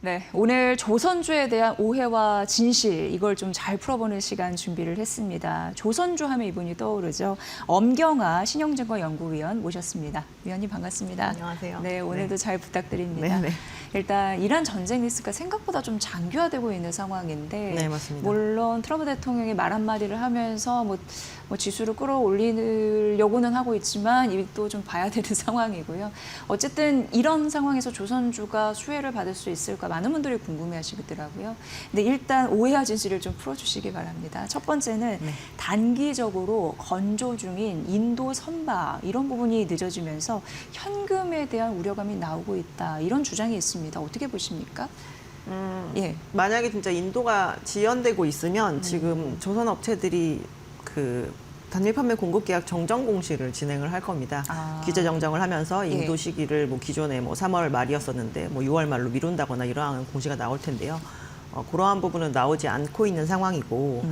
네, 오늘 조선주에 대한 오해와 진실 이걸 좀 잘 풀어보는 시간 준비를 했습니다. 조선주 하면 이분이 떠오르죠. 엄경아 신영증거 연구위원 모셨습니다. 위원님 반갑습니다. 안녕하세요. 네, 오늘도 잘 부탁드립니다. 네네. 일단 이란 전쟁 리스크가 생각보다 좀 장기화되고 있는 상황인데, 네, 맞습니다. 물론 트럼프 대통령이 말 한마디를 하면서 뭐 지수를 끌어올리려고는 하고 있지만 이또 좀 봐야 되는 상황이고요. 어쨌든 이런 상황에서 조선주가 수혜를 받을 수 있을까 많은 분들이 궁금해하시더라고요. 근데 일단 오해와 진실을 좀 풀어주시기 바랍니다. 첫 번째는 네. 단기적으로 건조 중인 인도 선박 이런 부분이 늦어지면서 현금에 대한 우려감이 나오고 있다. 이런 주장이 있습니다. 어떻게 보십니까? 예. 만약에 진짜 인도가 지연되고 있으면 지금 조선 업체들이 그 단일 판매 공급 계약 정정 공시를 진행을 할 겁니다. 기재 정정을 하면서 인도 예. 시기를 뭐 기존에 뭐 3월 말이었었는데 뭐 6월 말로 미룬다거나 이러한 공시가 나올 텐데요. 그러한 부분은 나오지 않고 있는 상황이고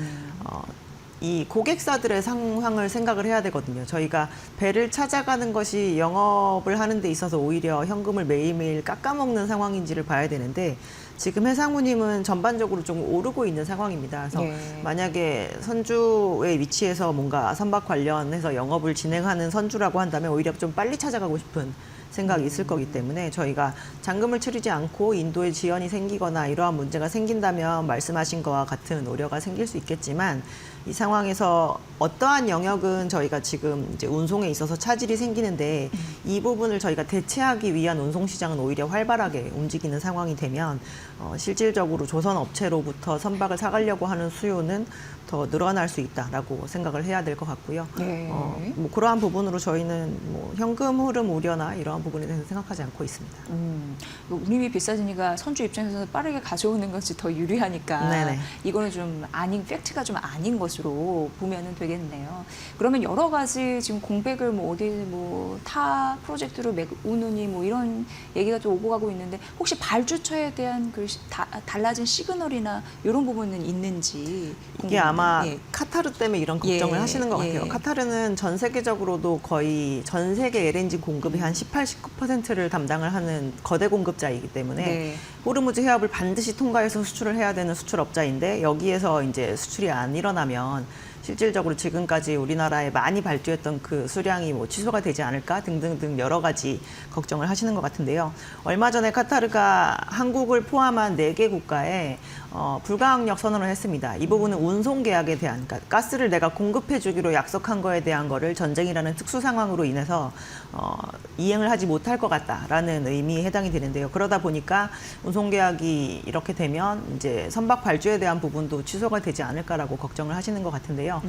이 고객사들의 상황을 생각을 해야 되거든요. 저희가 배를 찾아가는 것이 영업을 하는 데 있어서 오히려 현금을 매일매일 깎아먹는 상황인지를 봐야 되는데 지금 해상우님은 전반적으로 좀 오르고 있는 상황입니다. 그래서 네. 만약에 선주의 위치에서 뭔가 선박 관련해서 영업을 진행하는 선주라고 한다면 오히려 좀 빨리 찾아가고 싶은 생각이 있을 거기 때문에 저희가 잔금을 치르지 않고 인도에 지연이 생기거나 이러한 문제가 생긴다면 말씀하신 것과 같은 우려가 생길 수 있겠지만 이 상황에서 어떠한 영역은 저희가 지금 이제 운송에 있어서 차질이 생기는데 이 부분을 저희가 대체하기 위한 운송 시장은 오히려 활발하게 움직이는 상황이 되면 실질적으로 조선 업체로부터 선박을 사가려고 하는 수요는 더 늘어날 수 있다라고 생각을 해야 될 것 같고요. 네. 뭐 그러한 부분으로 저희는 뭐 현금 흐름 우려나 이러한 부분에 대해서 생각하지 않고 있습니다. 운임이 비싸지니까 선주 입장에서는 빠르게 가져오는 것이 더 유리하니까 네네. 이거는 좀 아닌 팩트가 좀 아닌 것으로 보면은 되겠네요. 그러면 여러 가지 지금 공백을 뭐 어디 뭐 타 프로젝트로 메우느니 뭐 이런 얘기가 좀 오고 가고 있는데 혹시 발주처에 대한 그 달라진 시그널이나 이런 부분은 있는지 이게 궁금합니다. 아마 예. 카타르 때문에 이런 걱정을 예, 하시는 것 같아요. 예. 카타르는 전 세계적으로도 거의 전 세계 LNG 공급의 한 18, 19%를 담당을 하는 거대 공급자이기 때문에 네. 호르무즈 해협을 반드시 통과해서 수출을 해야 되는 수출업자인데 여기에서 이제 수출이 안 일어나면 실질적으로 지금까지 우리나라에 많이 발주했던 그 수량이 뭐 취소가 되지 않을까 등등등 여러 가지 걱정을 하시는 것 같은데요. 얼마 전에 카타르가 한국을 포함한 4개 국가에 불가항력 선언을 했습니다. 이 부분은 운송 계약에 대한, 그러니까 가스를 내가 공급해 주기로 약속한 거에 대한 거를 전쟁이라는 특수 상황으로 인해서 이행을 하지 못할 것 같다라는 의미에 해당이 되는데요. 그러다 보니까 운송 계약이 이렇게 되면 이제 선박 발주에 대한 부분도 취소가 되지 않을까라고 걱정을 하시는 것 같은데요.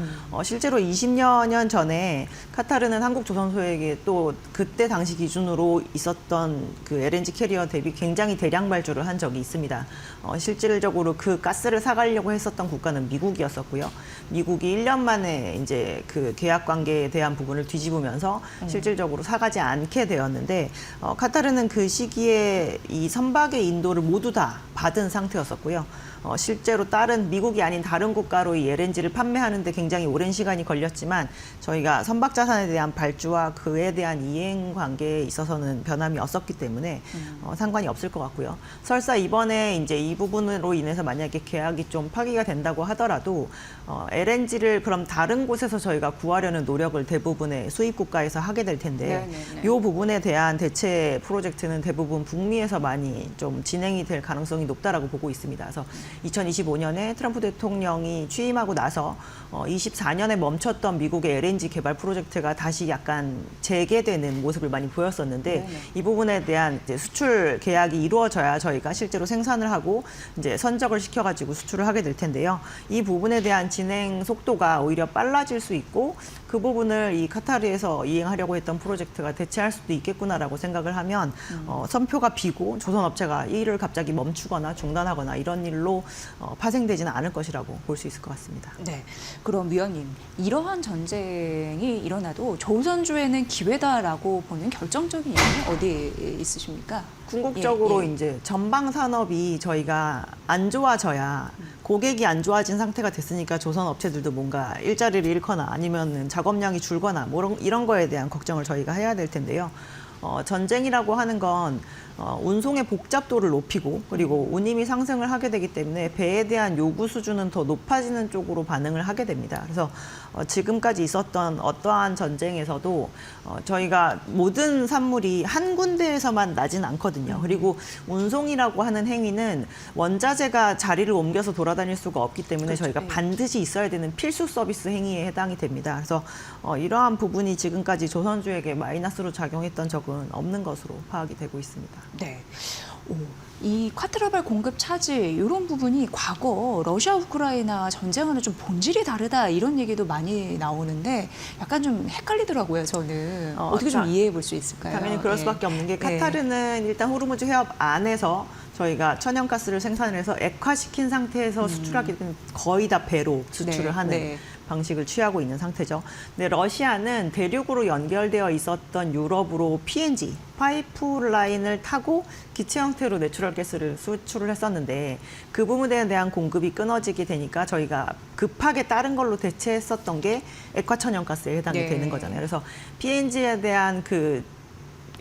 실제로 20여 년 전에 카타르는 한국조선소에게 또 그때 당시 기준으로 있었던 그 LNG 캐리어 대비 굉장히 대량 발주를 한 적이 있습니다. 실질적으로 그 가스를 사가려고 했었던 국가는 미국이었었고요. 미국이 1년 만에 이제 그 계약 관계에 대한 부분을 뒤집으면서 실질적으로 사가지 않게 되었는데 카타르는 그 시기에 이 선박의 인도를 모두 다 받은 상태였었고요. 실제로 미국이 아닌 다른 국가로 이 LNG를 판매하는데 굉장히 오랜 시간이 걸렸지만 저희가 선박 자산에 대한 발주와 그에 대한 이행 관계에 있어서는 변함이 없었기 때문에 상관이 없을 것 같고요. 설사 이번에 이제 이 부분으로 인해서 만약에 계약이 좀 파기가 된다고 하더라도 LNG를 그럼 다른 곳에서 저희가 구하려는 노력을 대부분의 수입 국가에서 하게 될 텐데 이 부분에 대한 대체 프로젝트는 대부분 북미에서 많이 좀 진행이 될 가능성이 높다라고 보고 있습니다. 그래서 2025년에 트럼프 대통령이 취임하고 나서 24년에 멈췄던 미국의 LNG 개발 프로젝트가 다시 약간 재개되는 모습을 많이 보였었는데 네네. 이 부분에 대한 이제 수출 계약이 이루어져야 저희가 실제로 생산을 하고 이제 선적을 시켜가지고 수출을 하게 될 텐데요. 이 부분에 대한 진행 속도가 오히려 빨라질 수 있고 그 부분을 이 카타르에서 이행하려고 했던 프로젝트가 대체할 수도 있겠구나라고 생각을 하면 선표가 비고 조선업체가 이 일을 갑자기 멈추거나 중단하거나 이런 일로 파생되지는 않을 것이라고 볼 수 있을 것 같습니다. 네. 그럼 위원님, 이러한 전쟁이 일어나도 조선주에는 기회다라고 보는 결정적인 이유는 어디에 있으십니까? 궁극적으로 예, 예. 이제 전방 산업이 저희가 안 좋아져야 고객이 안 좋아진 상태가 됐으니까 조선 업체들도 뭔가 일자리를 잃거나 아니면 작업량이 줄거나 뭐 이런 거에 대한 걱정을 저희가 해야 될 텐데요. 전쟁이라고 하는 건 운송의 복잡도를 높이고 그리고 운임이 상승을 하게 되기 때문에 배에 대한 요구 수준은 더 높아지는 쪽으로 반응을 하게 됩니다. 그래서 지금까지 있었던 어떠한 전쟁에서도 저희가 모든 산물이 한 군데에서만 나진 않거든요. 그리고 운송이라고 하는 행위는 원자재가 자리를 옮겨서 돌아다닐 수가 없기 때문에 그렇죠. 저희가 예. 반드시 있어야 되는 필수 서비스 행위에 해당이 됩니다. 그래서 이러한 부분이 지금까지 조선주에게 마이너스로 작용했던 적은 없는 것으로 파악이 되고 있습니다. 네. 이 콰트라발 공급 차질 이런 부분이 과거 러시아 우크라이나 전쟁과는 좀 본질이 다르다 이런 얘기도 많이 나오는데 약간 좀 헷갈리더라고요. 저는 어떻게 좀 이해해 볼 수 있을까요? 당연히 그럴 네. 수밖에 없는 게 네. 카타르는 일단 호르무즈 해협 안에서 저희가 천연가스를 생산을 해서 액화시킨 상태에서 수출하기 때문에 거의 다 배로 수출을 네, 하는 네. 방식을 취하고 있는 상태죠. 근데 러시아는 대륙으로 연결되어 있었던 유럽으로 PNG, 파이프라인을 타고 기체 형태로 내추럴 가스를 수출을 했었는데 그 부분에 대한 공급이 끊어지게 되니까 저희가 급하게 다른 걸로 대체했었던 게 액화천연가스에 해당이 네. 되는 거잖아요. 그래서 PNG에 대한 그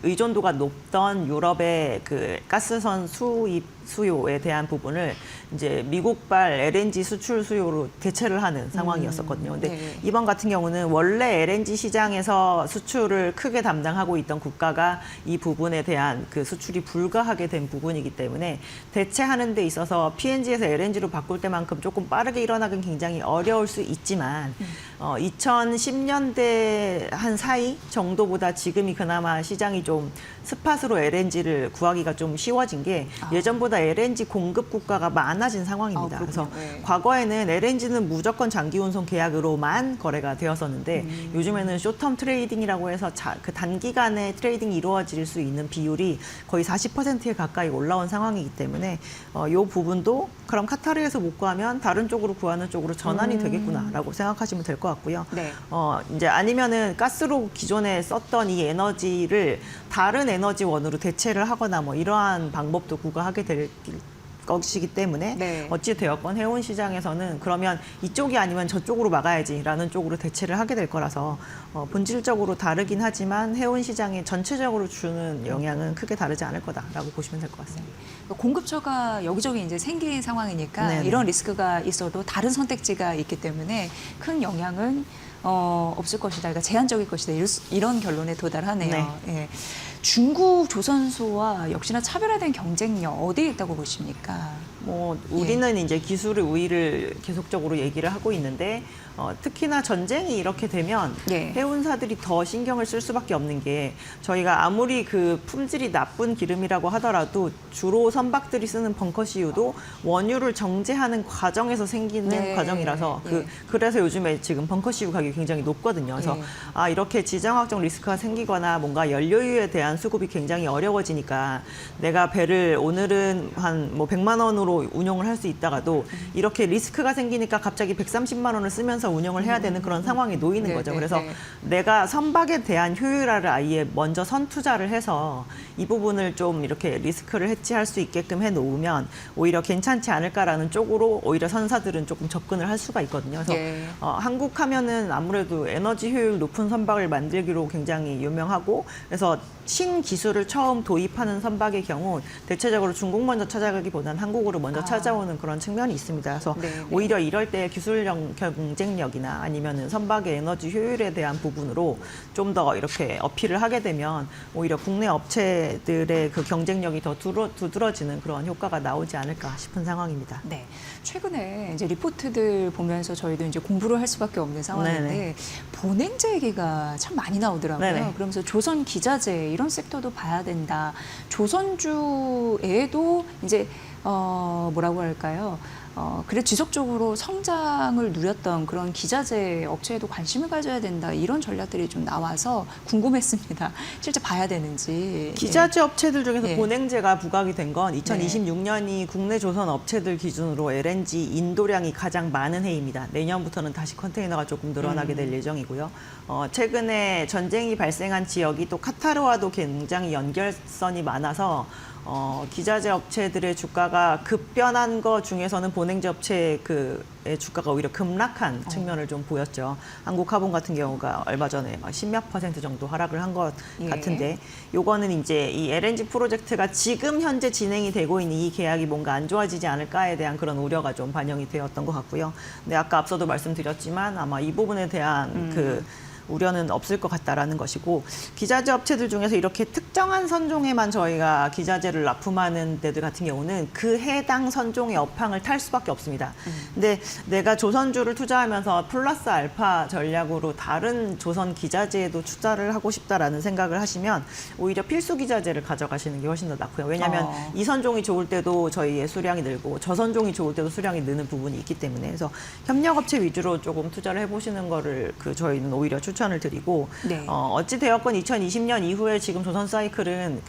의존도가 높던 유럽의 그 가스선 수입 수요에 대한 부분을 이제 미국발 LNG 수출 수요로 대체를 하는 상황이었었거든요. 근데 네. 이번 같은 경우는 원래 LNG 시장에서 수출을 크게 담당하고 있던 국가가 이 부분에 대한 그 수출이 불가하게 된 부분이기 때문에 대체하는 데 있어서 PNG에서 LNG로 바꿀 때만큼 조금 빠르게 일어나긴 굉장히 어려울 수 있지만 2010년대 한 사이 정도보다 지금이 그나마 시장이 좀 스팟으로 LNG를 구하기가 좀 쉬워진 게 예전보다 LNG 공급 국가가 많아진 상황입니다. 그래서 네. 과거에는 LNG는 무조건 장기 운송 계약으로만 거래가 되었었는데 요즘에는 쇼텀 트레이딩이라고 해서 그 단기간에 트레이딩이 이루어질 수 있는 비율이 거의 40%에 가까이 올라온 상황이기 때문에 이 부분도 그럼 카타르에서 못 구하면 다른 쪽으로 구하는 쪽으로 전환이 되겠구나라고 생각하시면 될 것 같고요. 네. 이제 아니면은 가스로 기존에 썼던 이 에너지를 다른 에너지원으로 대체를 하거나 뭐 이러한 방법도 구가하게 될 것이기 때문에 네. 어찌 되었건 해운 시장에서는 그러면 이쪽이 아니면 저쪽으로 막아야지라는 쪽으로 대체를 하게 될 거라서 본질적으로 다르긴 하지만 해운 시장에 전체적으로 주는 영향은 크게 다르지 않을 거다라고 보시면 될 것 같습니다. 공급처가 여기저기 이제 생긴 상황이니까 네네. 이런 리스크가 있어도 다른 선택지가 있기 때문에 큰 영향은 없을 것이다. 그러니까 제한적일 것이다. 이런 결론에 도달하네요. 네. 예. 중국 조선소와 역시나 차별화된 경쟁력 어디에 있다고 보십니까? 우리는 이제 기술의 우위를 계속적으로 얘기를 하고 있는데 특히나 전쟁이 이렇게 되면 예. 해운사들이 더 신경을 쓸 수밖에 없는 게 저희가 아무리 그 품질이 나쁜 기름이라고 하더라도 주로 선박들이 쓰는 벙커CU도 원유를 정제하는 과정에서 생기는 네. 과정이라서 예. 그래서 요즘에 지금 벙커CU 가격이 굉장히 높거든요. 그래서 예. 이렇게 지정학적 리스크가 생기거나 뭔가 연료유에 대한 수급이 굉장히 어려워지니까 내가 배를 오늘은 한 100만 원으로 운용을 할 수 있다가도 이렇게 리스크가 생기니까 갑자기 130만 원을 쓰면서 운영을 해야 되는 그런 상황에 놓이는 네, 거죠. 네, 그래서 네. 내가 선박에 대한 효율화를 아예 먼저 선투자를 해서 이 부분을 좀 이렇게 리스크를 해치할 수 있게끔 해놓으면 오히려 괜찮지 않을까라는 쪽으로 오히려 선사들은 조금 접근을 할 수가 있거든요. 그래서 예. 한국 하면은 아무래도 에너지 효율 높은 선박을 만들기로 굉장히 유명하고 그래서 신기술을 처음 도입하는 선박의 경우 대체적으로 중국 먼저 찾아가기보다는 한국으로 먼저 찾아오는 그런 측면이 있습니다. 그래서 네, 네. 오히려 이럴 때 기술력 경쟁력이나 아니면은 선박의 에너지 효율에 대한 부분으로 좀 더 이렇게 어필을 하게 되면 오히려 국내 업체들의 그 경쟁력이 더 두드러지는 그런 효과가 나오지 않을까 싶은 상황입니다. 네. 최근에 이제 리포트들 보면서 저희도 이제 공부를 할 수밖에 없는 상황인데 네네. 본행제 얘기가 참 많이 나오더라고요. 네네. 그러면서 조선 기자재 이런 섹터도 봐야 된다. 조선주에도 이제 뭐라고 할까요? 그래 지속적으로 성장을 누렸던 그런 기자재 업체에도 관심을 가져야 된다. 이런 전략들이 좀 나와서 궁금했습니다. 실제 봐야 되는지. 기자재 업체들 중에서 예. 본행제가 부각이 된 건 2026년이 국내 조선 업체들 기준으로 LNG 인도량이 가장 많은 해입니다. 내년부터는 다시 컨테이너가 조금 늘어나게 될 예정이고요. 최근에 전쟁이 발생한 지역이 또 카타르와도 굉장히 연결선이 많아서 기자재 업체들의 주가가 급변한 것 중에서는 본행제 업체의 주가가 오히려 급락한 측면을 좀 보였죠. 한국화본 같은 경우가 얼마 전에 막 10몇 % 정도 하락을 한 것 예. 같은데, 요거는 이제 이 LNG 프로젝트가 지금 현재 진행이 되고 있는 이 계약이 뭔가 안 좋아지지 않을까에 대한 그런 우려가 좀 반영이 되었던 것 같고요. 근데 아까 앞서도 말씀드렸지만 아마 이 부분에 대한 우려는 없을 것 같다라는 것이고, 기자재 업체들 중에서 이렇게 특정한 선종에만 저희가 기자재를 납품하는 데들 같은 경우는 그 해당 선종의 업황을 탈 수밖에 없습니다. 근데 내가 조선주를 투자하면서 플러스 알파 전략으로 다른 조선 기자재에도 투자를 하고 싶다라는 생각을 하시면 오히려 필수 기자재를 가져가시는 게 훨씬 더 낫고요. 왜냐하면 이 선종이 좋을 때도 저희의 수량이 늘고 저 선종이 좋을 때도 수량이 느는 부분이 있기 때문에, 그래서 협력업체 위주로 조금 투자를 해보시는 거를 저희는 오히려 추천을 드리고, 네. 어찌 되었건 2020년 이후에 지금 조선 사이클은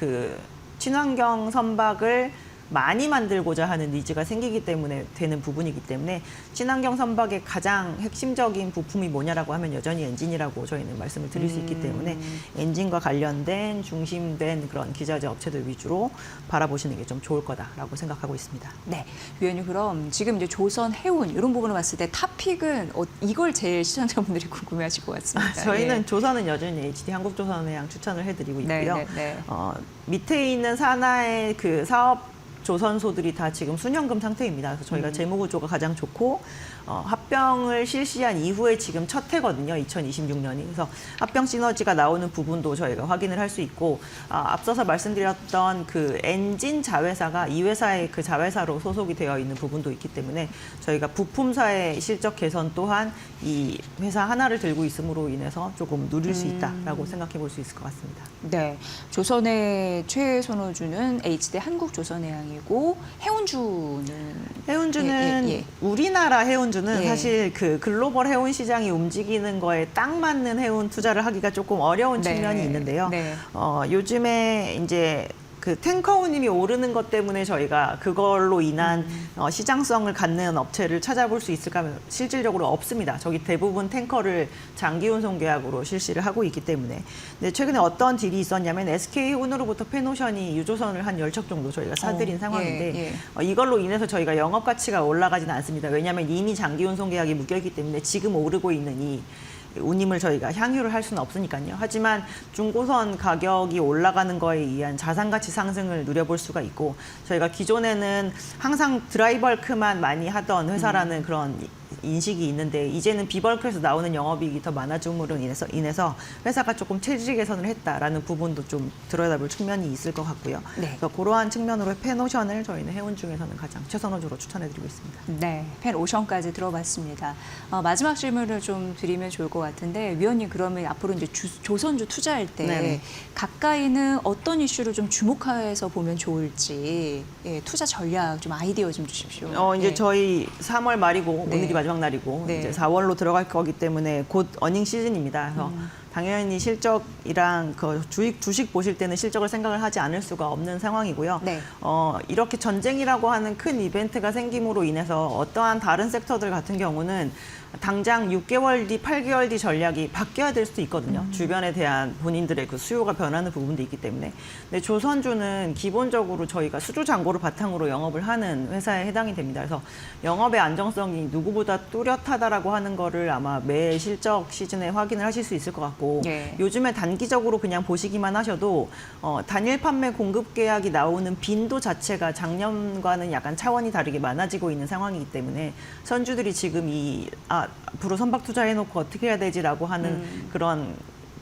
친환경 선박을 많이 만들고자 하는 니즈가 생기기 때문에 되는 부분이기 때문에, 친환경 선박의 가장 핵심적인 부품이 뭐냐라고 하면 여전히 엔진이라고 저희는 말씀을 드릴 수 있기 때문에, 엔진과 관련된 중심된 그런 기자재 업체들 위주로 바라보시는 게 좀 좋을 거다라고 생각하고 있습니다. 네, 위원님, 그럼 지금 이제 조선 해운 이런 부분을 봤을 때 탑픽은 이걸 제일 시청자분들이 궁금해하실 것 같습니다. 저희는 예. 조선은 여전히 HD 한국조선해양 추천을 해드리고 있고요. 네, 네, 네. 밑에 있는 산하의 사업 조선소들이 다 지금 순현금 상태입니다. 그래서 저희가 재무구조가 가장 좋고, 합병을 실시한 이후에 지금 첫 해거든요. 2026년이. 그래서 합병 시너지가 나오는 부분도 저희가 확인을 할 수 있고, 앞서서 말씀드렸던 엔진 자회사가 이 회사의 자회사로 소속이 되어 있는 부분도 있기 때문에, 저희가 부품사의 실적 개선 또한 이 회사 하나를 들고 있음으로 인해서 조금 누릴 수 있다라고 생각해 볼 수 있을 것 같습니다. 네, 조선의 최애 선호주는 HD 한국조선해양이고, 해운주는 예. 우리나라 해운주는 예. 사실 글로벌 해운 시장이 움직이는 거에 딱 맞는 해운 투자를 하기가 조금 어려운 네. 측면이 있는데요. 네. 요즘에 이제 탱커 운임이 오르는 것 때문에 저희가 그걸로 인한 시장성을 갖는 업체를 찾아볼 수 있을까 하면 실질적으로 없습니다. 저기 대부분 탱커를 장기 운송 계약으로 실시를 하고 있기 때문에. 근데 최근에 어떤 딜이 있었냐면 SK운으로부터 페노션이 유조선을 한 10척 정도 저희가 사들인 상황인데, 예. 이걸로 인해서 저희가 영업 가치가 올라가지는 않습니다. 왜냐하면 이미 장기 운송 계약이 묶여있기 때문에 지금 오르고 있는 이 운임을 저희가 향유를 할 수는 없으니까요. 하지만 중고선 가격이 올라가는 거에 의한 자산가치 상승을 누려볼 수가 있고, 저희가 기존에는 항상 드라이벌크만 많이 하던 회사라는 그런 인식이 있는데, 이제는 비벌크에서 나오는 영업이익이 더 많아짐으로 인해서 회사가 조금 체질 개선을 했다라는 부분도 좀 들여다볼 측면이 있을 것 같고요. 네. 그래서 그러한 측면으로 펜오션을 저희는 해운 중에서는 가장 최선호주로 추천해드리고 있습니다. 네, 펜오션까지 들어봤습니다. 마지막 질문을 좀 드리면 좋을 것 같은데, 위원님, 그러면 앞으로 이제 조선주 투자할 때 네네. 가까이는 어떤 이슈를 좀 주목해서 보면 좋을지, 투자 전략 좀 아이디어 좀 주십시오. 이제 예. 저희 3월 말이고 네. 오늘이 마지막 날이고 네. 이제 4월로 들어갈 거기 때문에 곧 어닝 시즌입니다. 그래서 당연히 실적이랑 주식 보실 때는 실적을 생각을 하지 않을 수가 없는 상황이고요. 네. 이렇게 전쟁이라고 하는 큰 이벤트가 생김으로 인해서 어떠한 다른 섹터들 같은 경우는 당장 6개월 뒤, 8개월 뒤 전략이 바뀌어야 될 수도 있거든요. 주변에 대한 본인들의 수요가 변하는 부분도 있기 때문에. 근데 조선주는 기본적으로 저희가 수주 잔고를 바탕으로 영업을 하는 회사에 해당이 됩니다. 그래서 영업의 안정성이 누구보다 뚜렷하다라고 하는 거를 아마 매 실적 시즌에 확인을 하실 수 있을 것 같고, 예. 요즘에 단기적으로 그냥 보시기만 하셔도 단일 판매 공급 계약이 나오는 빈도 자체가 작년과는 약간 차원이 다르게 많아지고 있는 상황이기 때문에, 선주들이 지금 앞으로 선박 투자해놓고 어떻게 해야 되지라고 하는 그런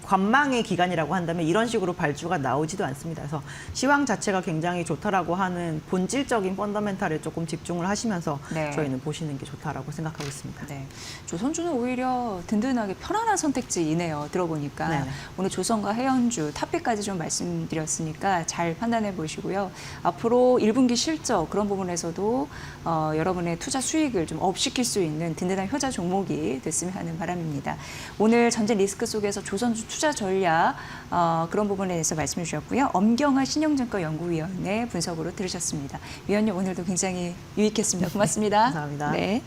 관망의 기간이라고 한다면 이런 식으로 발주가 나오지도 않습니다. 그래서 시황 자체가 굉장히 좋다라고 하는 본질적인 펀더멘탈에 조금 집중을 하시면서 네. 저희는 보시는 게 좋다라고 생각하고 있습니다. 네, 조선주는 오히려 든든하게 편안한 선택지이네요. 들어보니까. 네네. 오늘 조선과 해운주 탑픽까지 좀 말씀드렸으니까 잘 판단해 보시고요. 앞으로 1분기 실적 그런 부분에서도 여러분의 투자 수익을 좀 업시킬 수 있는 든든한 효자 종목이 됐으면 하는 바람입니다. 오늘 전쟁 리스크 속에서 조선주 투자 전략 그런 부분에 대해서 말씀해 주셨고요. 엄경화 신영증권 연구위원회 분석으로 들으셨습니다. 위원님, 오늘도 굉장히 유익했습니다. 고맙습니다. 감사합니다. 네.